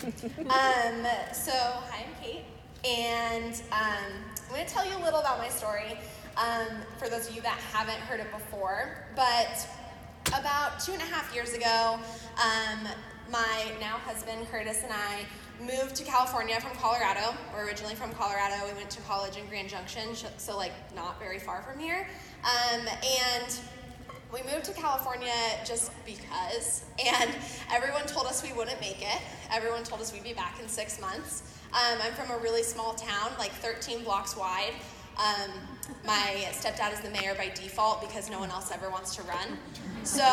So, hi, I'm Kate, and I'm going to tell you a little about my story for those of you that haven't heard it before. But about 2.5 years ago, my now husband, Curtis, and I moved to California from Colorado. We're originally from Colorado. We went to college in Grand Junction, so like not very far from here. And we moved to California just because, and everyone told us we wouldn't make it. Everyone told us we'd be back in 6 months. I'm from a really small town, like 13 blocks wide. My stepdad is the mayor by default because no one else ever wants to run. So,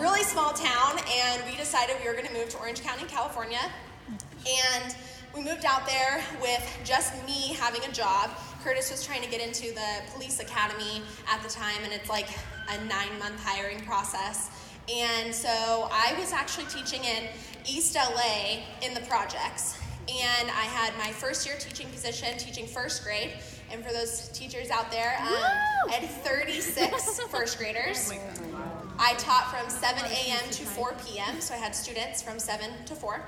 really small town, and we decided we were going to move to Orange County, California. And we moved out there with just me having a job. Curtis was trying to get into the police academy at the time, and it's like a 9-month hiring process. And so I was actually teaching in East LA in the projects. And I had my first year teaching position, teaching first grade. And for those teachers out there, I had 36 first graders. I taught from 7 a.m. to 4 p.m., so I had students from 7 to 4.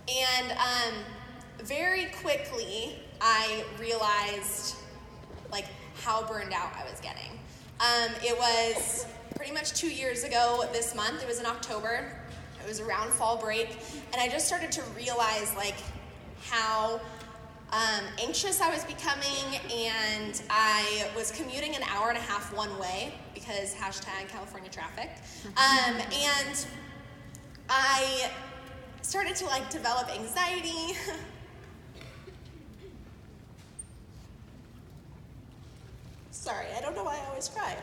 And very quickly, I realized like how burned out I was getting. It was pretty much 2 years ago this month. It was in October. It was around fall break. And I just started to realize like how anxious I was becoming, and I was commuting an hour and a half one way because #California traffic. And I started to like develop anxiety. Sorry, I don't know why I always cry.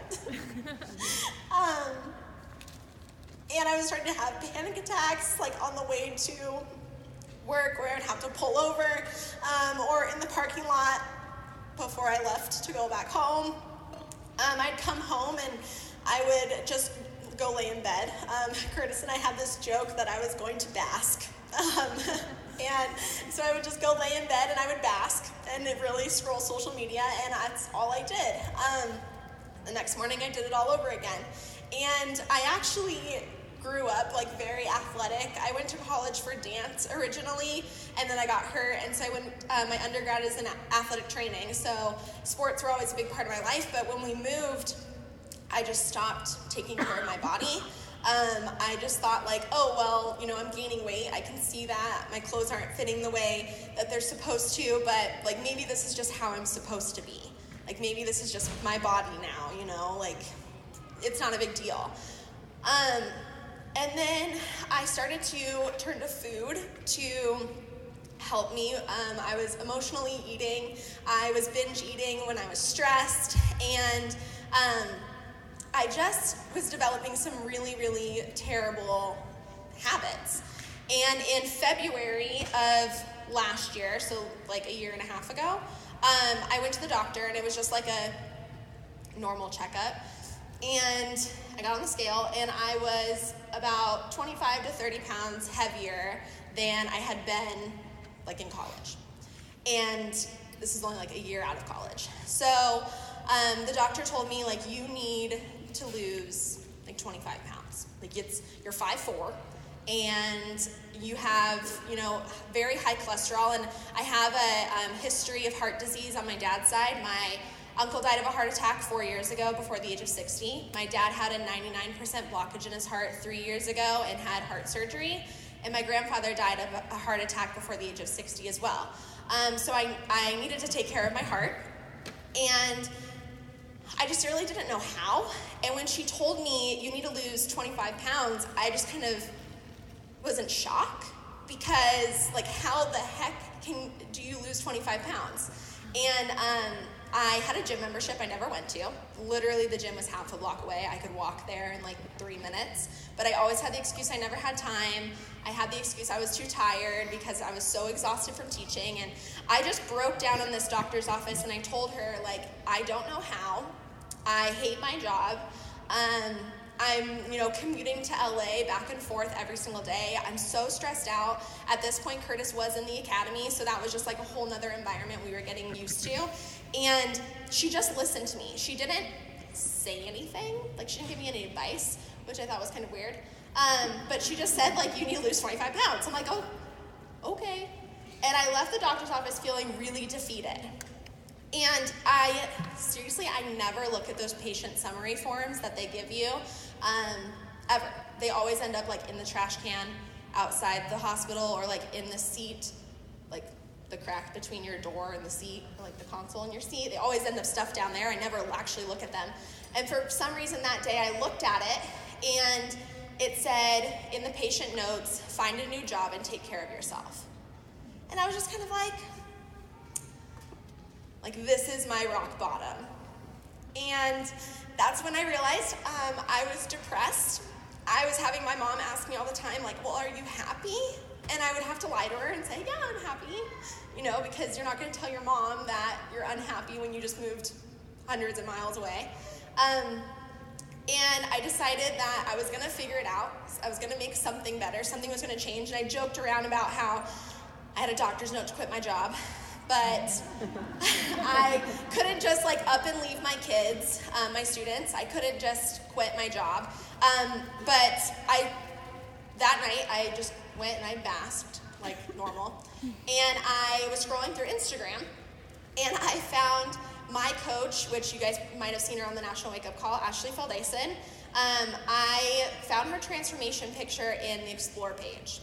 And I was starting to have panic attacks like on the way to work, where I'd have to pull over, or in the parking lot before I left to go back home. I'd come home and I would just go lay in bed. Curtis and I had this joke that I was going to bask. And so I would just go lay in bed and I would bask and really scroll social media, and that's all I did. The next morning I did it all over again. And I actually grew up like very athletic. I went to college for dance originally, and then I got hurt, and so I went, my undergrad is in athletic training, so sports were always a big part of my life. But when we moved, I just stopped taking care of my body. I just thought like, oh, well, you know, I'm gaining weight. I can see that. My clothes aren't fitting the way that they're supposed to, but like maybe this is just how I'm supposed to be. Like maybe this is just my body now, you know, like it's not a big deal. And then I started to turn to food to help me. I was emotionally eating. I was binge eating when I was stressed, and I just was developing some really, really terrible habits. And in February of last year, so like a year and a half ago, I went to the doctor, and it was just like a normal checkup. And I got on the scale, and I was about 25 to 30 pounds heavier than I had been like in college. And this is only like a year out of college. So the doctor told me like, you need to lose like 25 pounds. Like you're 5'4", and you have, you know, very high cholesterol, and I have a history of heart disease on my dad's side. My uncle died of a heart attack 4 years ago before the age of 60. My dad had a 99% blockage in his heart 3 years ago and had heart surgery. And my grandfather died of a heart attack before the age of 60 as well. So I needed to take care of my heart. And I just really didn't know how. And when she told me you need to lose 25 pounds, I just kind of was in shock, because like, how the heck do you lose 25 pounds? And I had a gym membership I never went to. Literally, the gym was half a block away. I could walk there in like 3 minutes. But I always had the excuse I never had time. I had the excuse I was too tired because I was so exhausted from teaching. And I just broke down in this doctor's office, and I told her, like, I don't know how. I hate my job. I'm, commuting to LA back and forth every single day. I'm so stressed out. At this point, Curtis was in the academy, so that was just like a whole nother environment we were getting used to. And she just listened to me. She didn't say anything. Like, she didn't give me any advice, which I thought was kind of weird. But she just said, like, you need to lose 25 pounds. I'm like, oh, okay. And I left the doctor's office feeling really defeated. And I never look at those patient summary forms that they give you, ever. They always end up like in the trash can outside the hospital, or like in the seat, like the crack between your door and the seat, or like the console in your seat. They always end up stuffed down there. I never actually look at them. And for some reason that day I looked at it, and it said in the patient notes, find a new job and take care of yourself. And I was just kind of like this is my rock bottom. And that's when I realized I was depressed. I was having my mom ask me all the time, like, well, are you happy? And I would have to lie to her and say, yeah, I'm happy. Because you're not going to tell your mom that you're unhappy when you just moved hundreds of miles away. And I decided that I was going to figure it out. I was going to make something better. Something was going to change. And I joked around about how I had a doctor's note to quit my job, but I couldn't just up and leave my kids, my students. I couldn't just quit my job. But that night I just went and I basked like normal. And I was scrolling through Instagram, and I found my coach, which you guys might have seen her on the National Wake Up Call, Ashley Feldason. I found her transformation picture in the Explore page,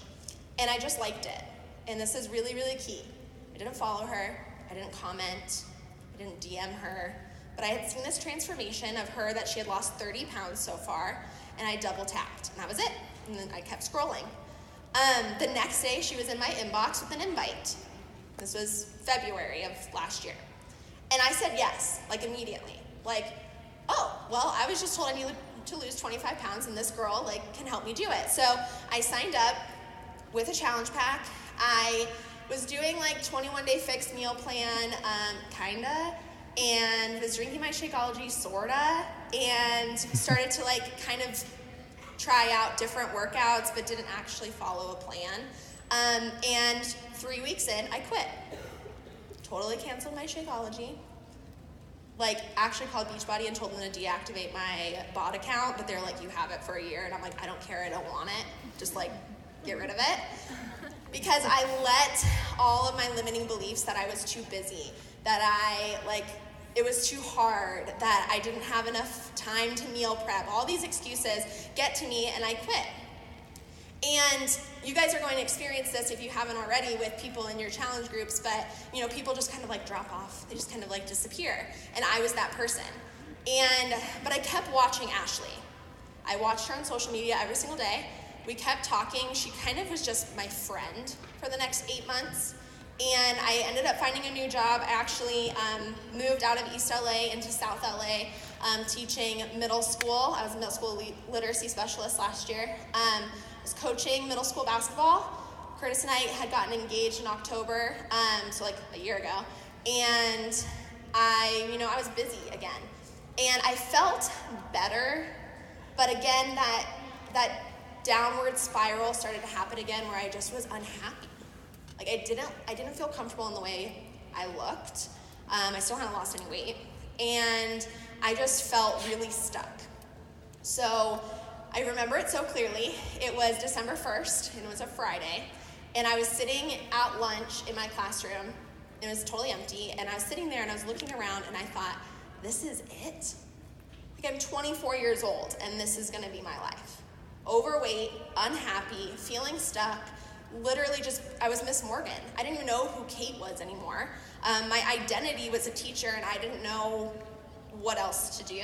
and I just liked it. And this is really, really key. I didn't follow her, I didn't comment, I didn't DM her, but I had seen this transformation of her that she had lost 30 pounds so far, and I double tapped, and that was it. And then I kept scrolling. The next day, she was in my inbox with an invite. This was February of last year. And I said yes, immediately. Oh, well, I was just told I needed to lose 25 pounds, and this girl, can help me do it. So I signed up with a challenge pack. I was doing 21-day fixed meal plan, kinda, and was drinking my Shakeology, sorta, and started to kind of try out different workouts, but didn't actually follow a plan. And 3 weeks in, I quit. Totally canceled my Shakeology. Actually called Beachbody and told them to deactivate my bot account, but they're like, you have it for a year, and I'm like, I don't care, I don't want it. Just get rid of it. Because I let all of my limiting beliefs that I was too busy, that it was too hard, that I didn't have enough time to meal prep, all these excuses get to me, and I quit. And you guys are going to experience this if you haven't already with people in your challenge groups, but people just kind of drop off. They just kind of disappear. And I was that person. But I kept watching Ashley. I watched her on social media every single day. We kept talking. She kind of was just my friend for the next 8 months. And I ended up finding a new job. I actually moved out of East LA into South LA, teaching middle school. I was a middle school literacy specialist last year. I was coaching middle school basketball. Curtis and I had gotten engaged in October, so a year ago. And I was busy again. And I felt better, but again, that downward spiral started to happen again where I just was unhappy. I didn't feel comfortable in the way I looked. I still hadn't lost any weight. And I just felt really stuck. So I remember it so clearly. It was December 1st, and it was a Friday. And I was sitting at lunch in my classroom. It was totally empty. And I was sitting there, and I was looking around, and I thought, this is it? I'm 24 years old, and this is going to be my life. Overweight, unhappy, feeling stuck. Literally I was Miss Morgan. I didn't even know who Kate was anymore. My identity was a teacher, and I didn't know what else to do.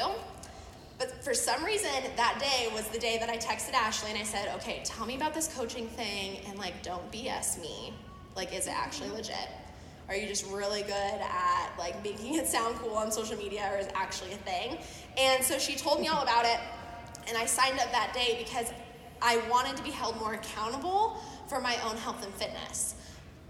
But for some reason, that day was the day that I texted Ashley, and I said, okay, tell me about this coaching thing, and don't BS me. Is it actually legit? Are you just really good at making it sound cool on social media, or is it actually a thing? And so she told me all about it, and I signed up that day because I wanted to be held more accountable for my own health and fitness.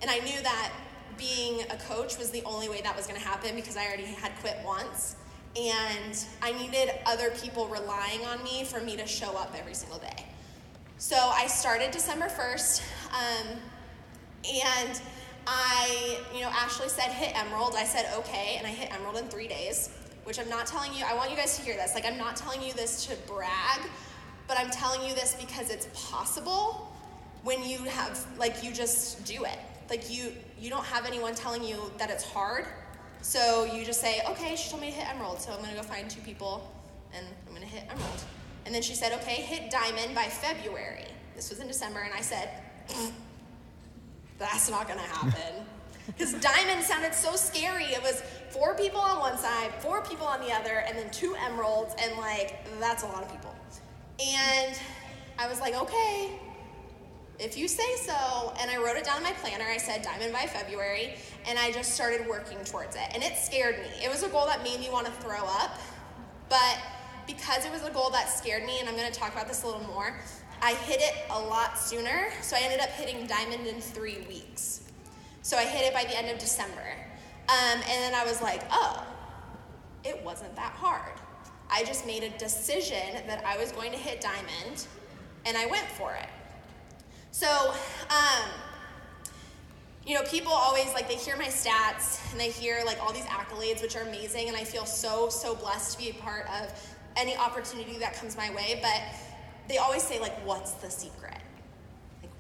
And I knew that being a coach was the only way that was going to happen because I already had quit once. And I needed other people relying on me for me to show up every single day. So I started December 1st, and Ashley said hit Emerald. I said okay, and I hit Emerald in 3 days, which I'm not telling you, I want you guys to hear this. I'm not telling you this to brag, but I'm telling you this because it's possible. when you have, like, you just do it. Like, you don't have anyone telling you that it's hard. So you just say, okay, she told me to hit emerald, so I'm going to go find 2 people, and I'm going to hit emerald. And then she said, okay, hit diamond by February. This was in December, and I said, that's not going to happen. Because diamond sounded so scary. It was 4 people on one side, 4 people on the other, and then 2 emeralds, and, like, that's a lot of people. And I was like, okay, if you say so. And I wrote it down in my planner. I said diamond by February, and I just started working towards it. And it scared me. It was a goal that made me want to throw up, but because it was a goal that scared me, and I'm going to talk about this a little more, I hit it a lot sooner. So I ended up hitting diamond in 3 weeks. So I hit it by the end of December. And then I was like, oh, it wasn't that hard. I just made a decision that I was going to hit diamond, and I went for it. So, you know, people always, like, they hear my stats, and they hear, like, all these accolades, which are amazing, and I feel so, so blessed to be a part of any opportunity that comes my way, but they always say, like, what's the secret? Like,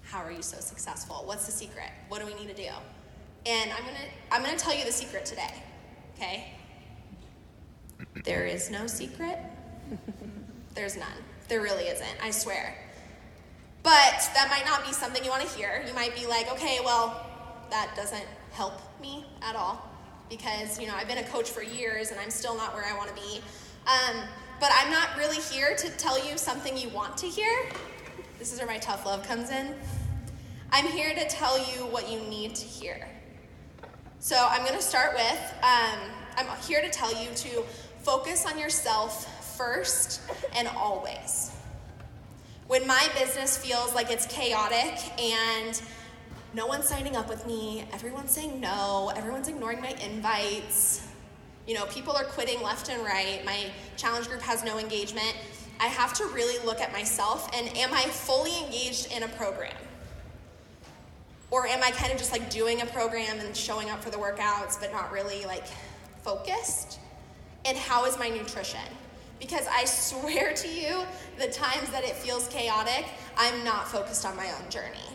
how are you so successful? What's the secret? What do we need to do? And I'm gonna tell you the secret today, okay? There is no secret. There's none. There really isn't, I swear. But that might not be something you want to hear. You might be like, okay, well, that doesn't help me at all because, you know, I've been a coach for years and I'm still not where I want to be. But I'm not really here to tell you something you want to hear. This is where my tough love comes in. I'm here to tell you what you need to hear. So I'm going to start with, I'm here to tell you to focus on yourself first and always. When my business feels like it's chaotic and no one's signing up with me, everyone's saying no, everyone's ignoring my invites, you know, people are quitting left and right, my challenge group has no engagement, I have to really look at myself and am I fully engaged in a program? Or am I kind of just like doing a program and showing up for the workouts but not really like focused? And how is my nutrition? Because I swear to you, the times that it feels chaotic, I'm not focused on my own journey.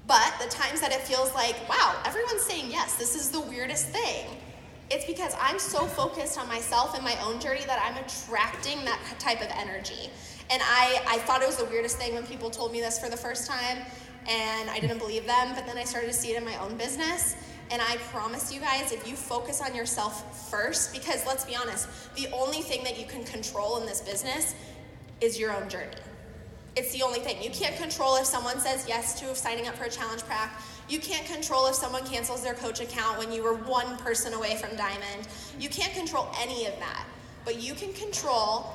But the times that it feels like, wow, everyone's saying yes, this is the weirdest thing, it's because I'm so focused on myself and my own journey that I'm attracting that type of energy. And I thought it was the weirdest thing when people told me this for the first time, and I didn't believe them, but then I started to see it in my own business. And I promise you guys, if you focus on yourself first, because let's be honest, the only thing that you can control in this business is your own journey. It's the only thing. You can't control if someone says yes to signing up for a challenge pack. You can't control if someone cancels their coach account when you were 1 person away from diamond. You can't control any of that. But you can control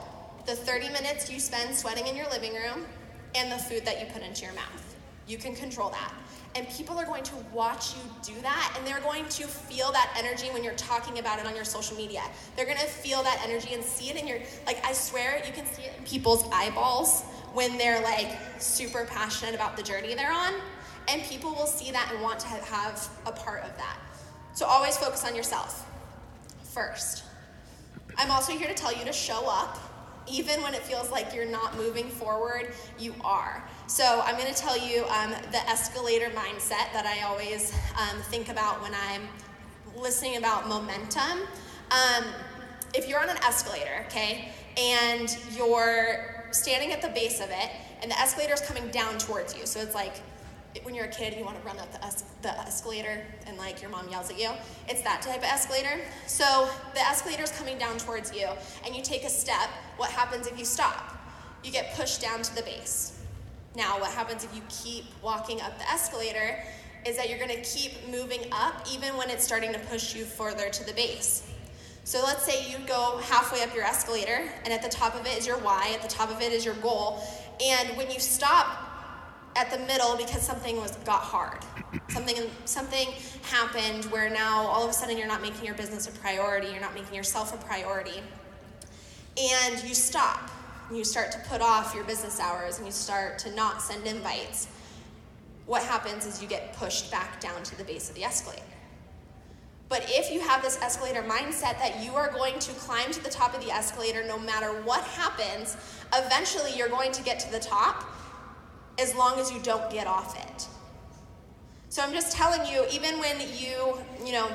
the 30 minutes you spend sweating in your living room and the food that you put into your mouth. You can control that. And people are going to watch you do that, and they're going to feel that energy when you're talking about it on your social media. They're going to feel that energy and see it in your, like, I swear you can see it in people's eyeballs when they're like super passionate about the journey they're on, and people will see that and want to have a part of that. So always focus on yourself first. I'm also here to tell you to show up. Even when it feels like you're not moving forward, you are. So I'm going to tell you the escalator mindset that I always think about when I'm listening about momentum. If you're on an escalator, okay, and you're standing at the base of it, and the escalator is coming down towards you, so it's like when you're a kid and you want to run up the escalator and like your mom yells at you, it's that type of escalator. So the escalator is coming down towards you and you take a step. What happens if you stop? You get pushed down to the base. Now what happens if you keep walking up the escalator is that you're going to keep moving up even when it's starting to push you further to the base. So let's say you go halfway up your escalator and at the top of it is your why, at the top of it is your goal, and when you stop at the middle because something got hard. Something happened where now all of a sudden you're not making your business a priority, you're not making yourself a priority. And you stop, and you start to put off your business hours, and you start to not send invites. What happens is you get pushed back down to the base of the escalator. But if you have this escalator mindset that you are going to climb to the top of the escalator no matter what happens, eventually you're going to get to the top. as long as you don't get off it. So I'm just telling you, even when you know,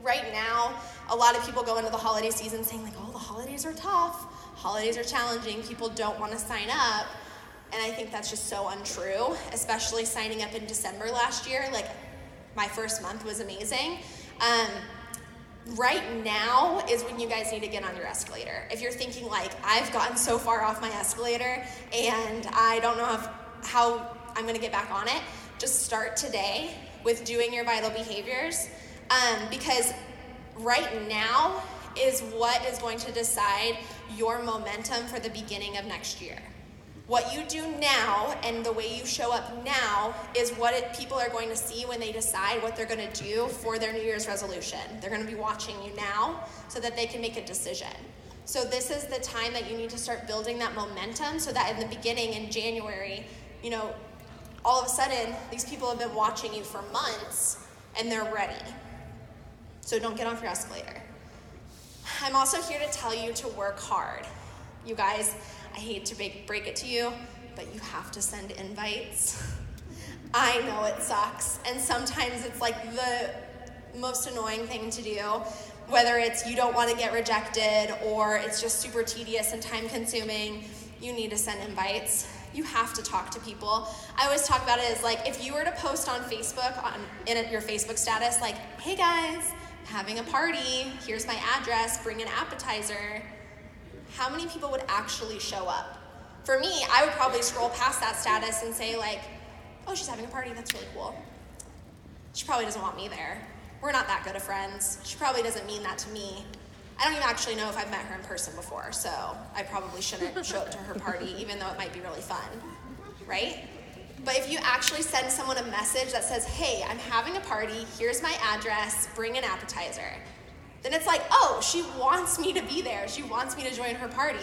right now, a lot of people go into the holiday season saying like, oh, the holidays are tough, holidays are challenging, people don't want to sign up. And I think that's just so untrue, especially signing up in December last year. Like, my first month was amazing. Right now is when you guys need to get on your escalator. If you're thinking like, I've gotten so far off my escalator and I don't know how I'm gonna get back on it, just start today with doing your vital behaviors, because right now is what is going to decide your momentum for the beginning of next year. What you do now and the way you show up now is what people are going to see when they decide what they're going to do for their New Year's resolution. They're going to be watching you now so that they can make a decision. So this is the time that you need to start building that momentum so that in the beginning in January, you know, all of a sudden these people have been watching you for months and they're ready. So don't get off your escalator. I'm also here to tell you to work hard. You guys, I hate to break it to you, but you have to send invites. I know it sucks, and sometimes it's like the most annoying thing to do, whether it's you don't want to get rejected or it's just super tedious and time consuming. You need to send invites. You have to talk to people. I always talk about it as like, if you were to post on Facebook, in your Facebook status, like, hey guys, having a party, here's my address, bring an appetizer. How many people would actually show up? For me, I would probably scroll past that status and say like, oh, she's having a party, that's really cool. She probably doesn't want me there. We're not that good of friends. She probably doesn't mean that to me. I don't even actually know if I've met her in person before, so I probably shouldn't show up to her party, even though it might be really fun, right? But if you actually send someone a message that says, hey, I'm having a party, here's my address, bring an appetizer, then it's like, oh, she wants me to be there. She wants me to join her party.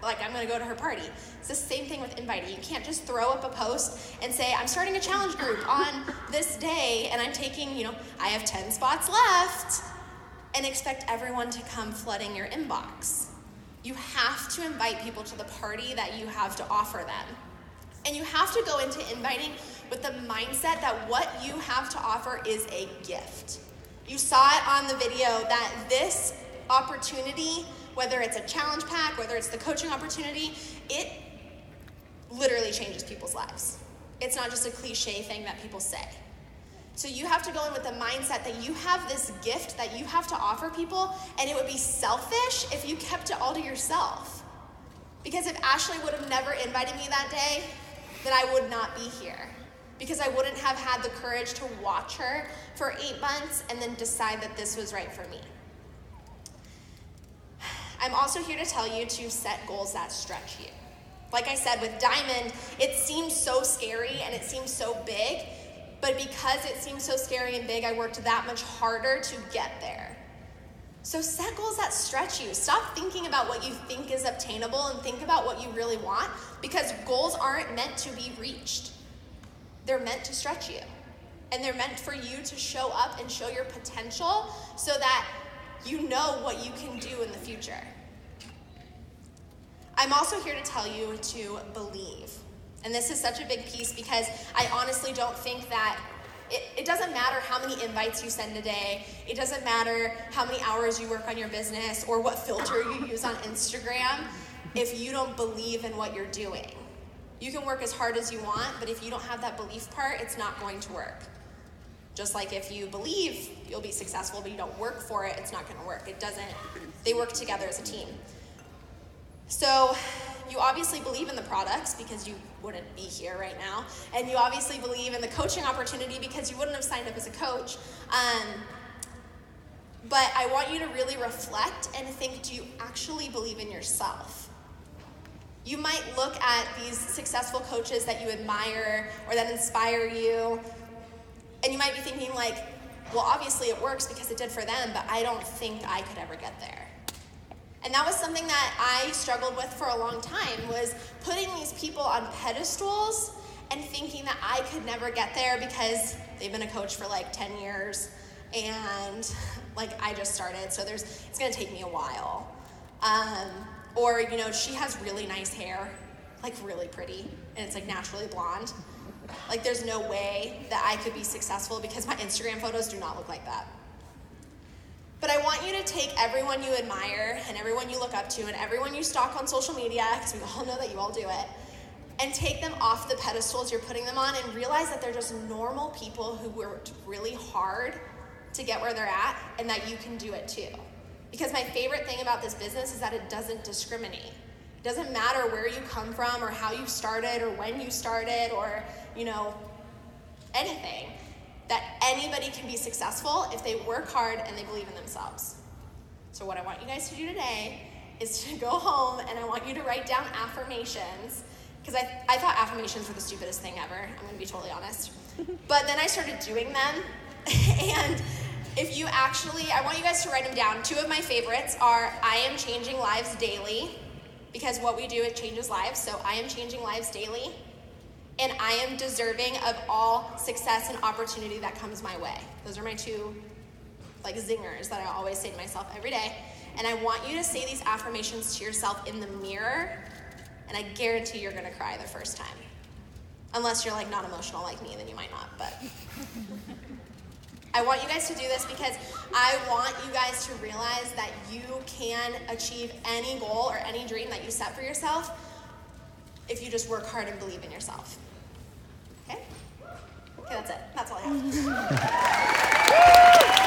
I'm gonna go to her party. It's the same thing with inviting. You can't just throw up a post and say, I'm starting a challenge group on this day and I'm taking, I have 10 spots left, and expect everyone to come flooding your inbox. You have to invite people to the party that you have to offer them. And you have to go into inviting with the mindset that what you have to offer is a gift. You saw it on the video that this opportunity, whether it's a challenge pack, whether it's the coaching opportunity, it literally changes people's lives. It's not just a cliche thing that people say. So you have to go in with the mindset that you have this gift that you have to offer people, and it would be selfish if you kept it all to yourself. Because if Ashley would have never invited me that day, then I would not be here. Because I wouldn't have had the courage to watch her for 8 months and then decide that this was right for me. I'm also here to tell you to set goals that stretch you. Like I said, with Diamond, it seems so scary and it seems so big, but because it seems so scary and big, I worked that much harder to get there. So set goals that stretch you. Stop thinking about what you think is obtainable and think about what you really want, because goals aren't meant to be reached. They're meant to stretch you. And they're meant for you to show up and show your potential so that you know what you can do in the future. I'm also here to tell you to believe. And this is such a big piece because I honestly don't think that it doesn't matter how many invites you send a day. It doesn't matter how many hours you work on your business or what filter you use on Instagram if you don't believe in what you're doing. You can work as hard as you want, but if you don't have that belief part, it's not going to work. Just like if you believe you'll be successful, but you don't work for it, it's not going to work. They work together as a team. So you obviously believe in the products because you wouldn't be here right now. And you obviously believe in the coaching opportunity because you wouldn't have signed up as a coach. But I want you to really reflect and think, do you actually believe in yourself? You might look at these successful coaches that you admire or that inspire you, and you might be thinking like, well, obviously it works because it did for them, but I don't think I could ever get there. And that was something that I struggled with for a long time, was putting these people on pedestals and thinking that I could never get there because they've been a coach for like 10 years and like I just started, so it's gonna take me a while. Or, she has really nice hair, like really pretty. and it's like naturally blonde. Like there's no way that I could be successful because my Instagram photos do not look like that. But I want you to take everyone you admire and everyone you look up to and everyone you stalk on social media, because we all know that you all do it, and take them off the pedestals you're putting them on and realize that they're just normal people who worked really hard to get where they're at, and that you can do it too. Because my favorite thing about this business is that it doesn't discriminate. It doesn't matter where you come from or how you started or when you started or, anything. That anybody can be successful if they work hard and they believe in themselves. So what I want you guys to do today is to go home and I want you to write down affirmations, because I thought affirmations were the stupidest thing ever, I'm gonna be totally honest. But then I started doing them, and if you actually, I want you guys to write them down. 2 of my favorites are, I am changing lives daily, because what we do, it changes lives, so I am changing lives daily. And I am deserving of all success and opportunity that comes my way. Those are my 2 zingers that I always say to myself every day. And I want you to say these affirmations to yourself in the mirror, and I guarantee you're gonna cry the first time. Unless you're not emotional like me, then you might not, but. I want you guys to do this because I want you guys to realize that you can achieve any goal or any dream that you set for yourself if you just work hard and believe in yourself. Okay? Okay, that's it. That's all I have.